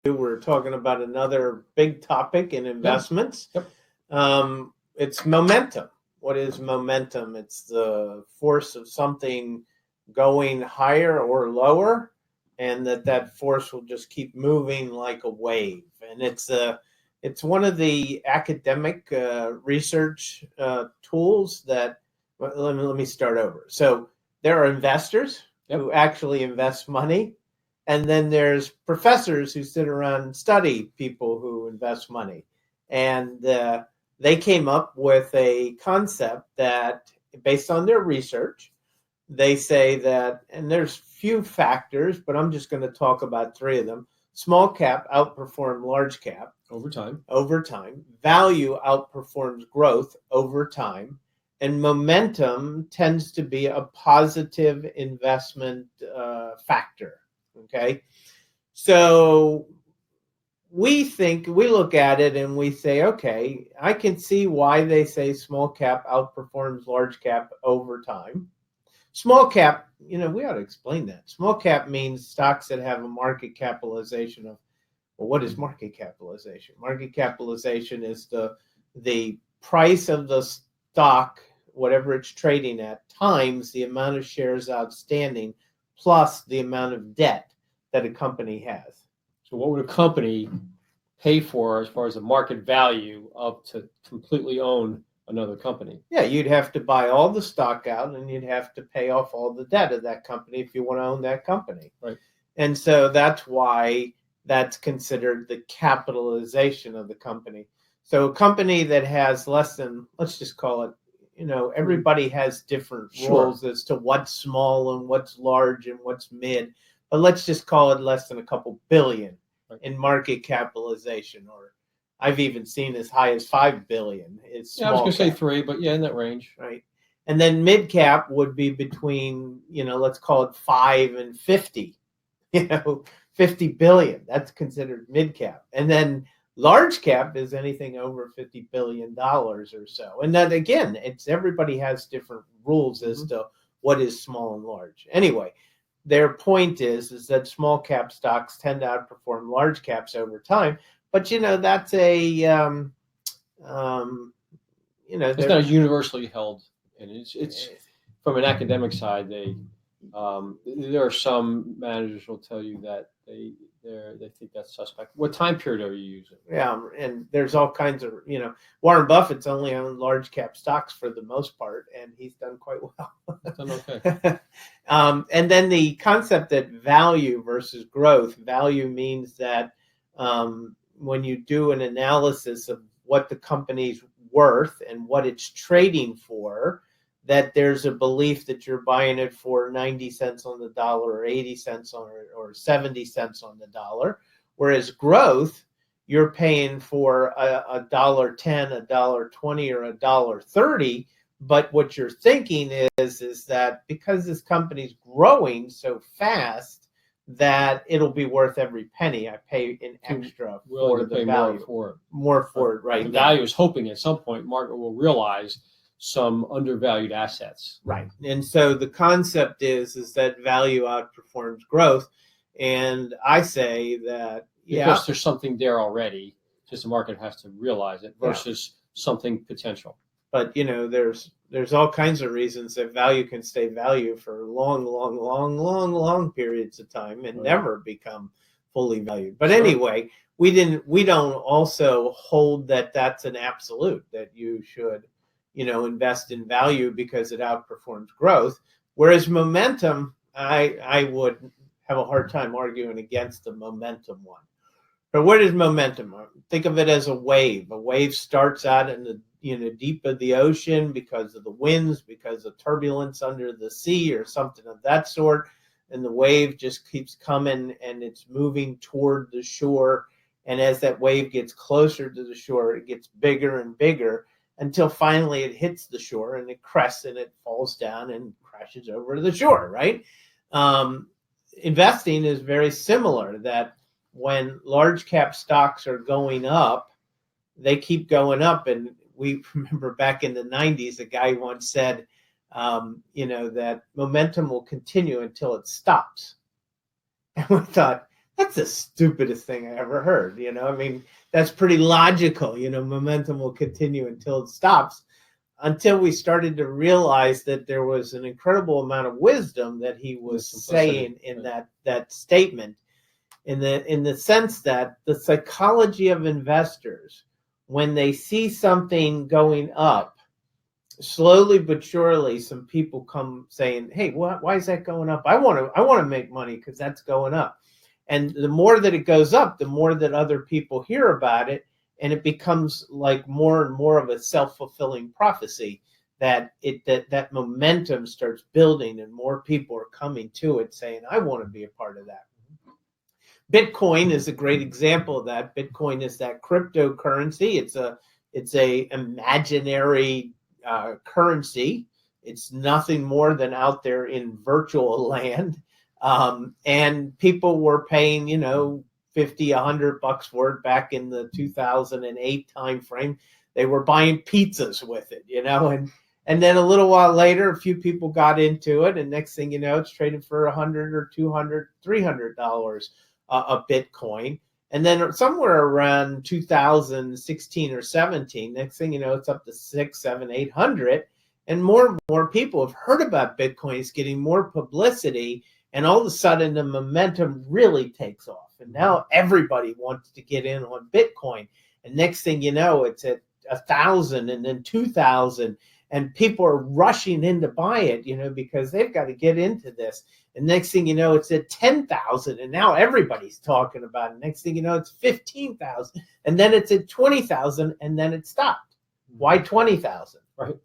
We're talking about another big topic in investments. Yep. It's momentum. What is momentum? It's the force of something going higher or lower, and that force will just keep moving like a wave. And it's one of the academic research tools that. Well, let me start over. So there are investors who actually invest money. And then there's professors who sit around and study people who invest money. And they came up with a concept that, based on their research, they say that, and there's few factors, but I'm just going to talk about three of them. Small cap outperform large cap over time. Value outperforms growth over time. And momentum tends to be a positive investment factor. Okay, so we look at it and we say, okay, I can see why they say small cap outperforms large cap over time. Small cap, we ought to explain that. Small cap means stocks that have a market capitalization of, well, what is market capitalization? Market capitalization is the price of the stock, whatever it's trading at, times the amount of shares outstanding plus the amount of debt that a company has. So what would a company pay for as far as the market value of to completely own another company? Yeah, you'd have to buy all the stock out and you'd have to pay off all the debt of that company if you want to own that company. Right. And so that's why that's considered the capitalization of the company. So a company that has less than, let's just call it, everybody has different rules as to what's small and what's large and what's mid, but let's just call it less than a couple billion in market capitalization, or I've even seen as high as 5 billion. It's small. I was going to say 3, but yeah, in that range. Right. And then mid cap would be between, let's call it 5 and 50, 50 billion. That's considered mid cap. And then large cap is anything over $50 billion or so. And then again, everybody has different rules as to what is small and large. Anyway, their point is that small cap stocks tend to outperform large caps over time. But that's a it's not universally held, and it's from an academic side. There are some managers will tell you that they think that's suspect. What time period are you using? Yeah, and there's all kinds of, Warren Buffett's only owned large cap stocks for the most part, and he's done quite well. Done okay. And then the concept that value versus growth, value means that when you do an analysis of what the company's worth and what it's trading for, that there's a belief that you're buying it for 90 cents on the dollar or 80 cents on or 70 cents on the dollar. Whereas growth, you're paying for $1.10, $1.20, or $1.30. But what you're thinking is that because this company's growing so fast, that it'll be worth every penny I pay in extra for the value. More for it, right? The value is hoping at some point market will realize some undervalued assets. Right. And so the concept is that value outperforms growth. And I say that because there's something there already, just the market has to realize it versus something potential. But there's all kinds of reasons that value can stay value for long periods of time and never become fully valued. But anyway, we don't also hold that that's an absolute, that you should invest in value because it outperforms growth. Whereas momentum, I would have a hard time arguing against the momentum one. But what is momentum? Think of it as a wave. A wave starts out in the deep of the ocean because of the winds, because of turbulence under the sea or something of that sort. And the wave just keeps coming and it's moving toward the shore. And as that wave gets closer to the shore, it gets bigger and bigger until finally it hits the shore and it crests and it falls down and crashes over to the shore, right? Investing is very similar, that when large cap stocks are going up, they keep going up. And we remember back in the 90s, a guy once said, that momentum will continue until it stops. And we thought, that's the stupidest thing I ever heard. I mean, that's pretty logical. Momentum will continue until it stops. Until we started to realize that there was an incredible amount of wisdom that he was saying in that statement, in the sense that the psychology of investors, when they see something going up, slowly but surely, some people come saying, "Hey, why is that going up? I want to make money because that's going up." And the more that it goes up, the more that other people hear about it, and it becomes like more and more of a self-fulfilling prophecy that momentum starts building, and more people are coming to it saying, "I want to be a part of that." Bitcoin is a great example of that. Bitcoin is that cryptocurrency. It's a imaginary currency. It's nothing more than out there in virtual land. And people were paying, $50, $100 for it back in the 2008 timeframe. They were buying pizzas with it, and then a little while later, a few people got into it, and next thing you know, it's traded for $100 or $200, $300 a Bitcoin. And then somewhere around 2016 or 17, next thing you know, it's up to 600, 700, 800. And more people have heard about Bitcoin. It's getting more publicity. And all of a sudden, the momentum really takes off. And now everybody wants to get in on Bitcoin. And next thing you know, it's at 1,000 and then 2,000. And people are rushing in to buy it, because they've got to get into this. And next thing you know, it's at 10,000. And now everybody's talking about it. Next thing you know, it's 15,000. And then it's at 20,000. And then it stopped. Why 20,000? Right.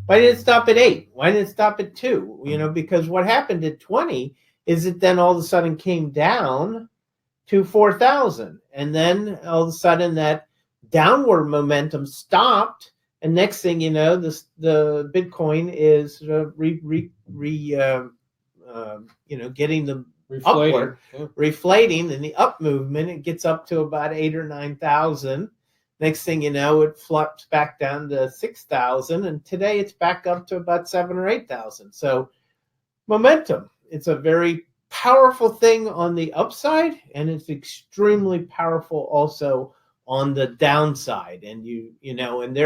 Why did it stop at 8? Why did it stop at 2? Because what happened at 20 is it then all of a sudden came down to 4,000. And then all of a sudden that downward momentum stopped. And next thing you know, the Bitcoin is getting the upward, reflating, and the up movement. It gets up to about 8,000 or 9,000. Next thing you know, it flops back down to 6,000, and today it's back up to about 7,000 or 8,000. So, momentum. It's a very powerful thing on the upside, and it's extremely powerful also on the downside. And and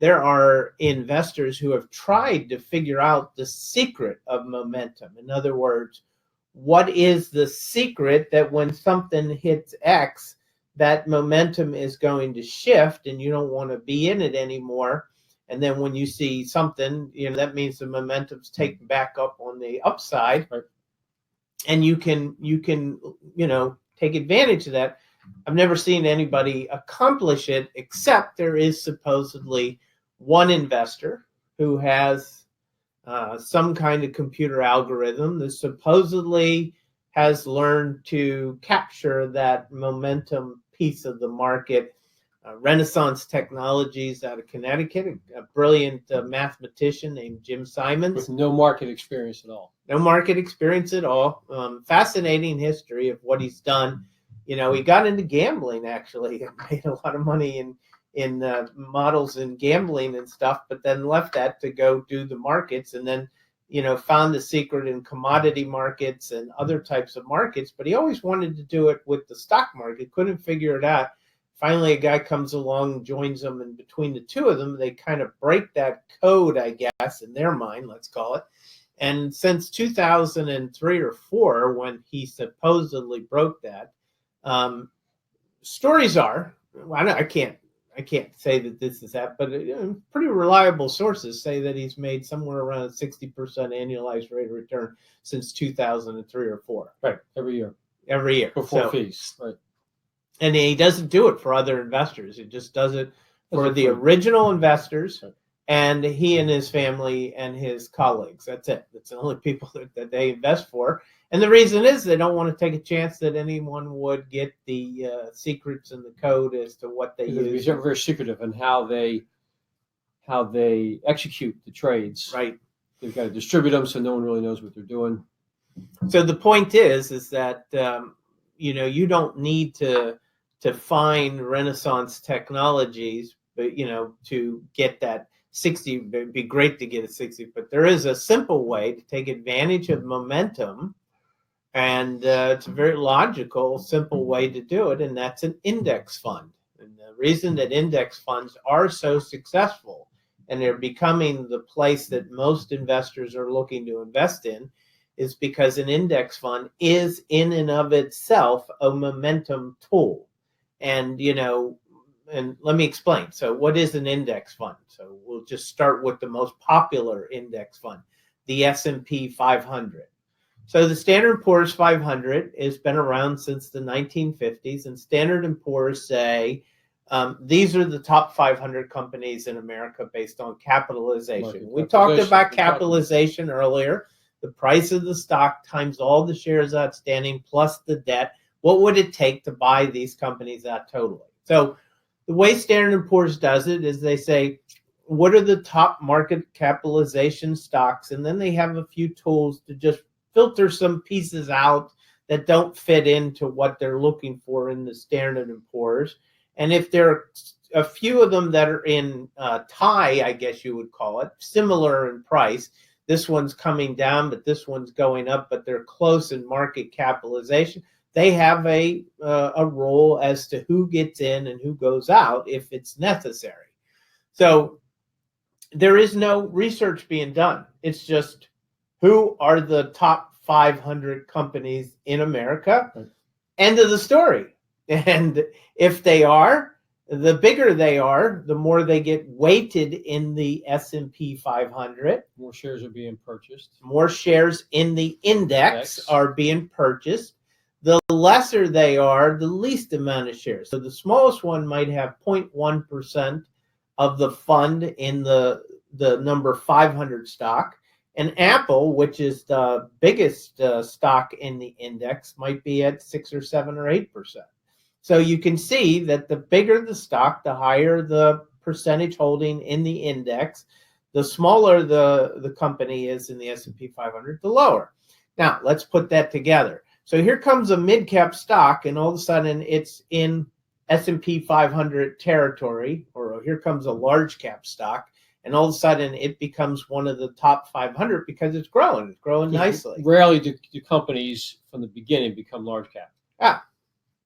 there are investors who have tried to figure out the secret of momentum. In other words, what is the secret that when something hits X, that momentum is going to shift and you don't want to be in it anymore? And then when you see something, that means the momentum's taken back up on the upside. Right. And you can take advantage of that. I've never seen anybody accomplish it, except there is supposedly one investor who has some kind of computer algorithm that supposedly has learned to capture that momentum piece of the market. Renaissance Technologies out of Connecticut, a brilliant mathematician named Jim Simons. With no market experience at all. No market experience at all. Fascinating history of what he's done. He got into gambling, actually, and made a lot of money in models and gambling and stuff, but then left that to go do the markets, and then found the secret in commodity markets and other types of markets. But he always wanted to do it with the stock market, couldn't figure it out. Finally, a guy comes along, joins them, and between the two of them, they kind of break that code, I guess, in their mind, let's call it. And since 2003 or 4, when he supposedly broke that, stories are, I can't say that this is that, but pretty reliable sources say that he's made somewhere around a 60% annualized rate of return since 2003 or 4. Right, every year. Before fees, right. And he doesn't do it for other investors. He just does it for the original investors, right, and he and his family and his colleagues. That's it. That's the only people that they invest for. And the reason is they don't want to take a chance that anyone would get the secrets and the code as to what they use. They're very secretive in how they execute the trades. Right. They've got to distribute them so no one really knows what they're doing. So the point is that you don't need to find Renaissance Technologies, but to get that 60. It'd be great to get a 60, but there is a simple way to take advantage of momentum And it's a very logical, simple way to do it, and that's an index fund. And the reason that index funds are so successful and they're becoming the place that most investors are looking to invest in is because an index fund is in and of itself a momentum tool. And, and let me explain. So what is an index fund? So we'll just start with the most popular index fund, the S&P 500. So the Standard & Poor's 500 has been around since the 1950s, and Standard & Poor's say these are the top 500 companies in America based on capitalization. We talked about capitalization earlier, the price of the stock times all the shares outstanding plus the debt. What would it take to buy these companies out totally? So the way Standard & Poor's does it is they say, what are the top market capitalization stocks? And then they have a few tools to just filter some pieces out that don't fit into what they're looking for in the Standard & Poor's. And if there are a few of them that are in tie, I guess you would call it, similar in price, this one's coming down, but this one's going up, but they're close in market capitalization, they have a role as to who gets in and who goes out if it's necessary. So there is no research being done. It's just who are the top 500 companies in America? Right. End of the story. And if they are, the bigger they are, the more they get weighted in the S&P 500. More shares are being purchased. More shares in the index are being purchased. The lesser they are, the least amount of shares. So the smallest one might have 0.1% of the fund in the number 500 stock. And Apple, which is the biggest stock in the index, might be at 6 or 7 or 8%. So you can see that the bigger the stock, the higher the percentage holding in the index. The smaller the company is in the S&P 500, the lower. Now, let's put that together. So here comes a mid-cap stock, and all of a sudden it's in S&P 500 territory, or here comes a large-cap stock, and all of a sudden it becomes one of the top 500 because it's growing. It's growing nicely. Rarely do companies from the beginning become large cap. Ah.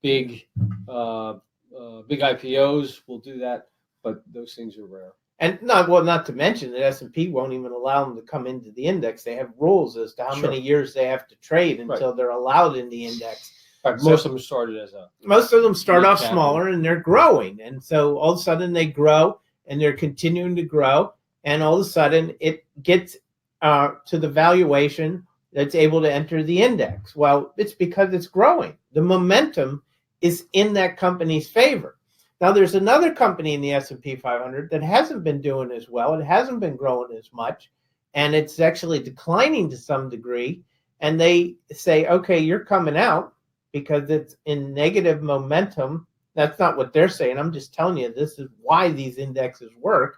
Big IPOs will do that, but those things are rare. And not to mention that S&P won't even allow them to come into the index. They have rules as to how many years they have to trade until they're allowed in the index. Right. Most of them started as most of them start off smaller and they're growing. And so all of a sudden they grow and they're continuing to grow. And all of a sudden it gets to the valuation that's able to enter the index. Well, it's because it's growing. The momentum is in that company's favor. Now, there's another company in the S&P 500 that hasn't been doing as well. It hasn't been growing as much, and it's actually declining to some degree. And they say, okay, you're coming out because it's in negative momentum. That's not what they're saying. I'm just telling you, this is why these indexes work.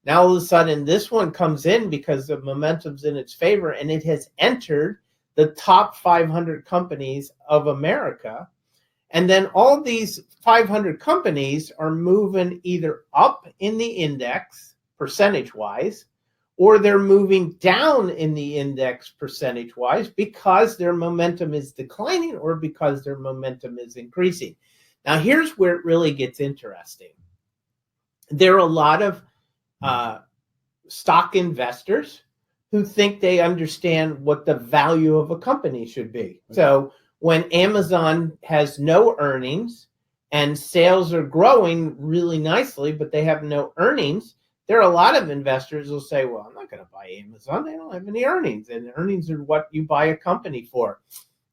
Now, all of a sudden, this one comes in because the momentum's in its favor, and it has entered the top 500 companies of America. And then all these 500 companies are moving either up in the index percentage-wise, or they're moving down in the index percentage-wise because their momentum is declining or because their momentum is increasing. Now, here's where it really gets interesting. There are a lot of stock investors who think they understand what the value of a company should be. So when Amazon has no earnings and sales are growing really nicely, but they have no earnings, there are a lot of investors who will say, well, I'm not going to buy Amazon. They don't have any earnings, and earnings are what you buy a company for.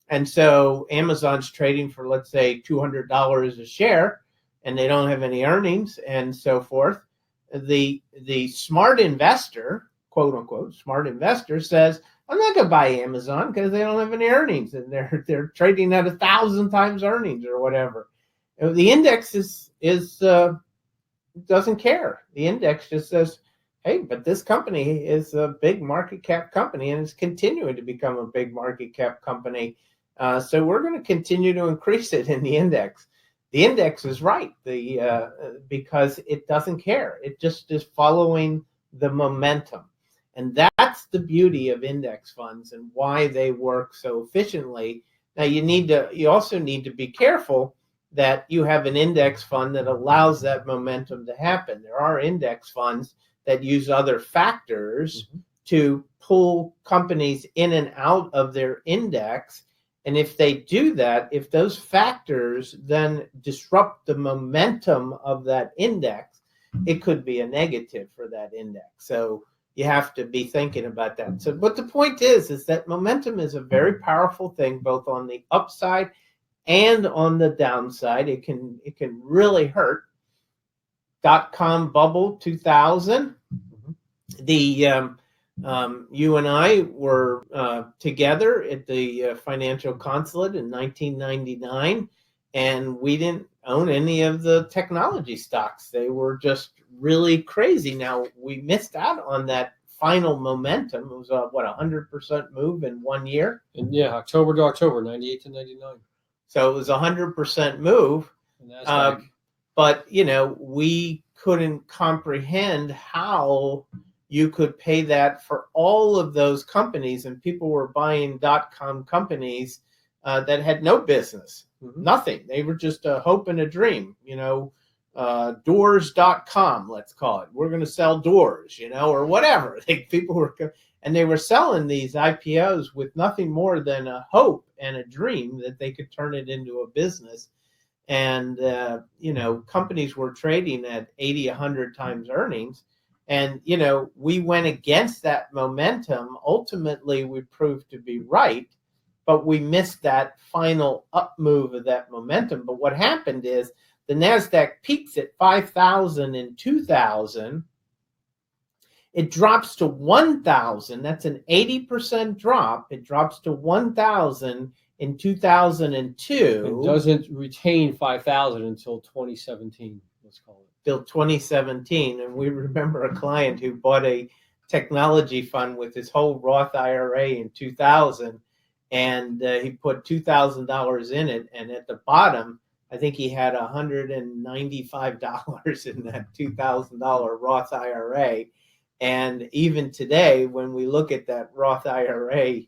And so Amazon's trading for, let's say, $200 a share, and they don't have any earnings and so forth. The smart investor, quote unquote, smart investor says, I'm not going to buy Amazon because they don't have any earnings and they're trading at 1,000 times earnings or whatever. The index doesn't care. The index just says, hey, but this company is a big market cap company and it's continuing to become a big market cap company. So we're going to continue to increase it in the index. The index is right because it doesn't care. It just is following the momentum. And that's the beauty of index funds and why they work so efficiently. Now you also need to be careful that you have an index fund that allows that momentum to happen. There are index funds that use other factors to pull companies in and out of their index. And if they do that, if those factors then disrupt the momentum of that index, it could be a negative for that index. So you have to be thinking about that. So, but the point is that momentum is a very powerful thing, both on the upside and on the downside. It can really hurt. .com bubble 2000. The you and I were together at the Financial Consulate in 1999, and we didn't own any of the technology stocks. They were just really crazy. Now, we missed out on that final momentum. It was a 100% move in 1 year. And yeah, October to October, 98 to 99. So it was a 100% move. But, we couldn't comprehend how you could pay that for all of those companies, and people were buying .com companies that had no business, nothing. They were just a hope and a dream, doors.com, let's call it. We're going to sell doors, or whatever. People were, and they were selling these IPOs with nothing more than a hope and a dream that they could turn it into a business. And, companies were trading at 80, 100 times earnings. And, we went against that momentum. Ultimately, we proved to be right, but we missed that final up move of that momentum. But what happened is the NASDAQ peaks at 5,000 in 2000. It drops to 1,000. That's an 80% drop. It drops to 1,000 in 2002. It doesn't retain 5,000 until 2017, let's call it. Till 2017. And we remember a client who bought a technology fund with his whole Roth IRA in 2000, and he put $2,000 in it. And at the bottom, I think he had $195 in that $2,000 Roth IRA. And even today, when we look at that Roth IRA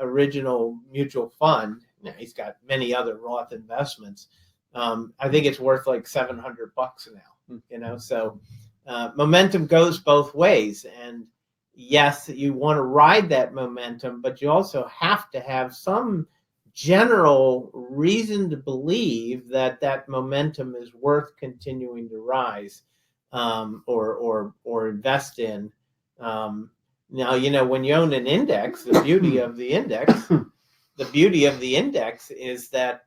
original mutual fund, he's got many other Roth investments. I think it's worth like $700 now, so momentum goes both ways. And yes, you want to ride that momentum, but you also have to have some general reason to believe that that momentum is worth continuing to rise, or invest in. Now, when you own an index, the beauty of the index is that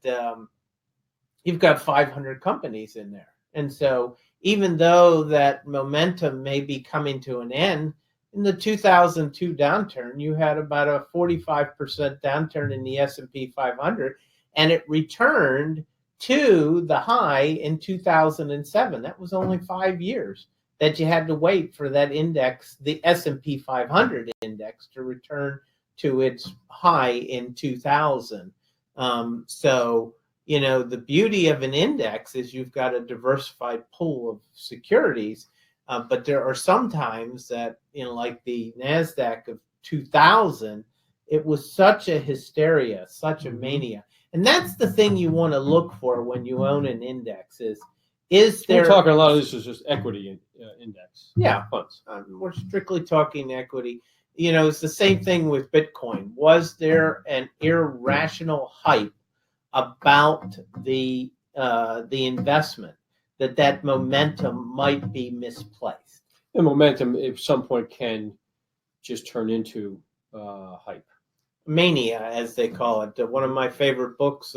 you've got 500 companies in there. And so even though that momentum may be coming to an end, in the 2002 downturn, you had about a 45% downturn in the S&P 500, and it returned to the high in 2007. That was only 5 years that you had to wait for that index, the S&P 500 index, to return to its high in 2000. So, the beauty of an index is you've got a diversified pool of securities, but there are some times that, like the NASDAQ of 2000, it was such a hysteria, such a mania. And that's the thing you want to look for when you own an index is there... We're talking a lot of this is just equity index. Yeah, funds. We're strictly talking equity. It's the same thing with Bitcoin. Was there an irrational hype about the investment, that momentum might be misplaced? The momentum at some point can just turn into hype. Mania, as they call it. One of my favorite books,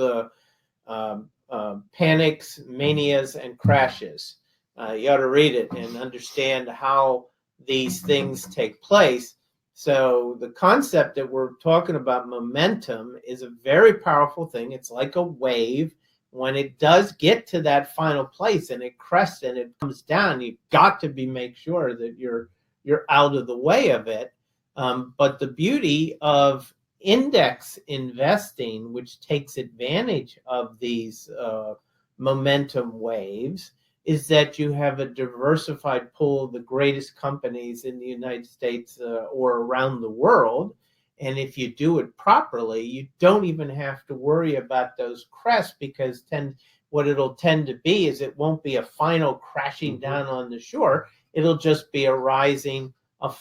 Panics, Manias, and Crashes. You ought to read it and understand how these things take place. So the concept that we're talking about, momentum, is a very powerful thing. It's like a wave. When it does get to that final place and it crests and it comes down, you've got to make sure that you're out of the way of it. But the beauty of index investing, which takes advantage of these momentum waves, is that you have a diversified pool of the greatest companies in the United States or around the world, And if you do it properly, you don't even have to worry about those crests, because what it'll tend to be is it won't be a final crashing down on the shore. It'll just be a rising, a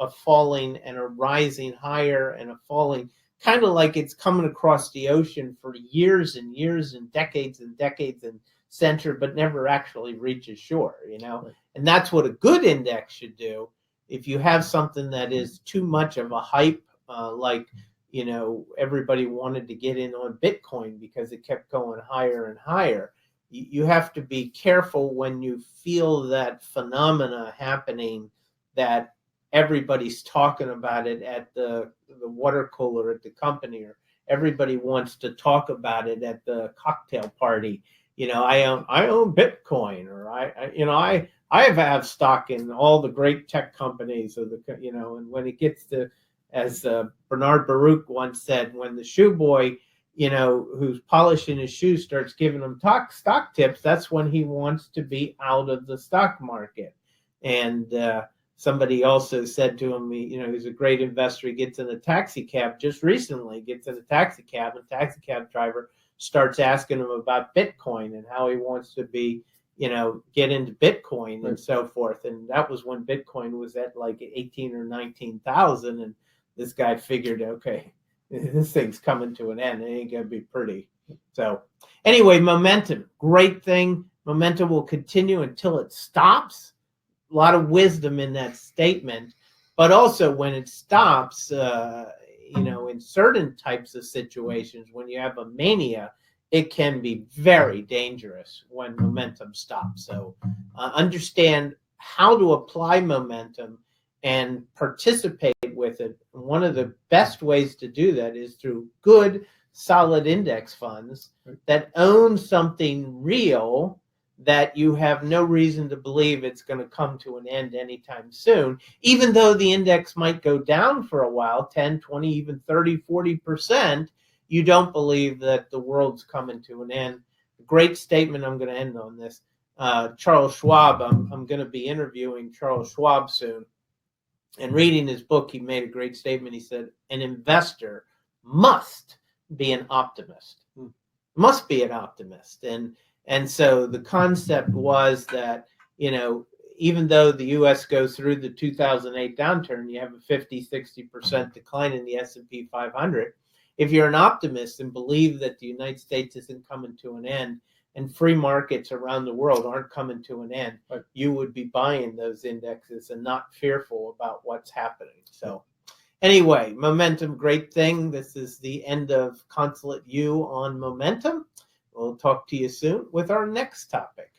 falling and a rising higher and a falling, kind of like it's coming across the ocean for years and years and decades and center, but never actually reaches shore, Right. And that's what a good index should do. If you have something that is too much of a hype, like, everybody wanted to get in on Bitcoin because it kept going higher and higher. You have to be careful when you feel that phenomena happening, that everybody's talking about it at the water cooler at the company, or everybody wants to talk about it at the cocktail party. I own Bitcoin, or I have stock in all the great tech companies, or and when it gets to, as Bernard Baruch once said, when the shoe boy, who's polishing his shoes, starts giving him stock tips, that's when he wants to be out of the stock market. And somebody also said to him, he's a great investor. He gets in a taxi cab just recently, and taxi cab driver starts asking him about Bitcoin and how he wants to be, get into Bitcoin and so forth. And that was when Bitcoin was at like 18 or 19,000. And this guy figured, okay, this thing's coming to an end. It ain't going to be pretty. So anyway, momentum, great thing. Momentum will continue until it stops. A lot of wisdom in that statement. But also when it stops, in certain types of situations, when you have a mania, it can be very dangerous when momentum stops. So understand how to apply momentum and participate with it. One of the best ways to do that is through good, solid index funds that own something real, that you have no reason to believe it's going to come to an end anytime soon, even though the index might go down for a while, 10, 20, even 30, 40%, you don't believe that the world's coming to an end. Great statement. I'm going to end on this. Charles Schwab, I'm going to be interviewing Charles Schwab soon. And reading his book, he made a great statement. He said, an investor must be an optimist. Must be an optimist. And so the concept was that, even though the U.S. goes through the 2008 downturn, you have a 50, 60% decline in the S&P 500. If you're an optimist and believe that the United States isn't coming to an end and free markets around the world aren't coming to an end, you would be buying those indexes and not fearful about what's happening. So anyway, momentum, great thing. This is the end of Consulate U on momentum. We'll talk to you soon with our next topic.